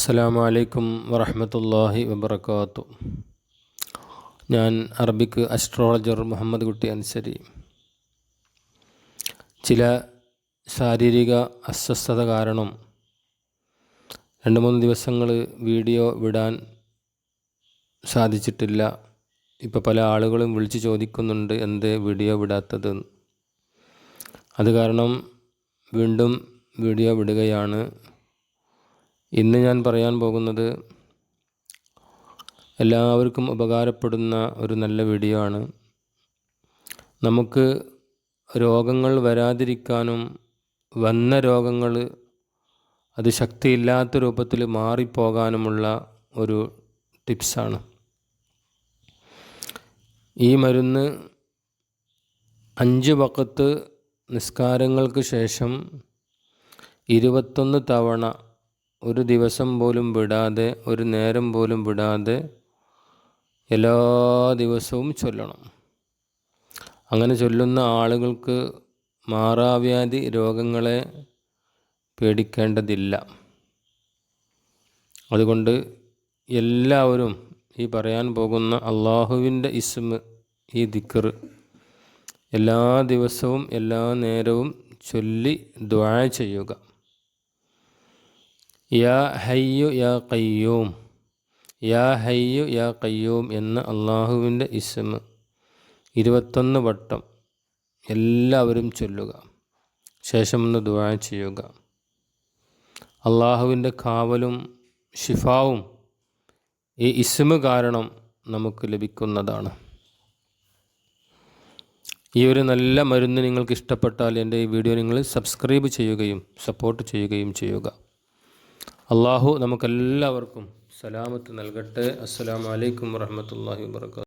അസ്സലാമു അലൈക്കും വറഹ്മത്തുള്ളാഹി വബറകാതുഹു. ഞാൻ അറബിക് അസ്ട്രോളജർ മുഹമ്മദ് കുട്ടി അൻസരി. ചില ശാരീരിക അസ്വസ്ഥത കാരണം 2-3 ദിവസങ്ങൾ വീഡിയോ വിടാൻ സാധിച്ചിട്ടില്ല. ഇപ്പോൾ പല ആളുകളും വിളിച്ച് ചോദിക്കുന്നുണ്ട് എന്തേ വീഡിയോ വിടാത്തത്. അത് കാരണം വീണ്ടും വീഡിയോ വിടുകയാണ്. ഇന്ന് ഞാൻ പറയാൻ പോകുന്നത് എല്ലാവർക്കും ഉപകാരപ്പെടുന്ന ഒരു നല്ല വീഡിയോ ആണ്. നമുക്ക് രോഗങ്ങൾ വരാതിരിക്കാനും വന്ന രോഗങ്ങൾ അത് ശക്തിയില്ലാത്ത രൂപത്തിൽ മാറിപ്പോകാനുമുള്ള ഒരു ടിപ്സാണ്. ഈ മരുന്ന് 5 വഖത്ത് നിസ്കാരങ്ങൾക്ക് ശേഷം 21 തവണ, ഒരു ദിവസം പോലും വിടാതെ, ഒരു നേരം പോലും വിടാതെ എല്ലാ ദിവസവും ചൊല്ലണം. അങ്ങനെ ചൊല്ലുന്ന ആളുകൾക്ക് മാറാവ്യാധി രോഗങ്ങളെ പേടിക്കേണ്ടതില്ല. അതുകൊണ്ട് എല്ലാവരും ഈ പറയാൻ പോകുന്ന അള്ളാഹുവിൻ്റെ ഇസ്മ്, ഈ ദിക്ർ എല്ലാ ദിവസവും എല്ലാ നേരവും ചൊല്ലി ദുആ ചെയ്യുക. യാ ഹയ്യു യാ ഖയ്യൂം, യാ ഹയ്യു യാ ഖയ്യൂം എന്ന അള്ളാഹുവിൻ്റെ ഇസ്മ് 21 വട്ടം എല്ലാവരും ചൊല്ലുക. ശേഷം ഒന്ന് ദുആ ചെയ്യുക. അള്ളാഹുവിൻ്റെ കാവലും ശിഫാവും ഈ ഇസ്മ് കാരണം നമുക്ക് ലഭിക്കുന്നതാണ്. ഈ ഒരു നല്ല മരുന്ന് നിങ്ങൾക്ക് ഇഷ്ടപ്പെട്ടാൽ എൻ്റെ ഈ വീഡിയോ നിങ്ങൾ സബ്സ്ക്രൈബ് ചെയ്യുകയും സപ്പോർട്ട് ചെയ്യുകയും ചെയ്യുക. അള്ളാഹു നമുക്കെല്ലാവർക്കും സലാമത്ത് നൽകട്ടെ. അസ്സലാമു അലൈക്കും വറഹ്മത്തുള്ളാഹി വബറകാതുഹു.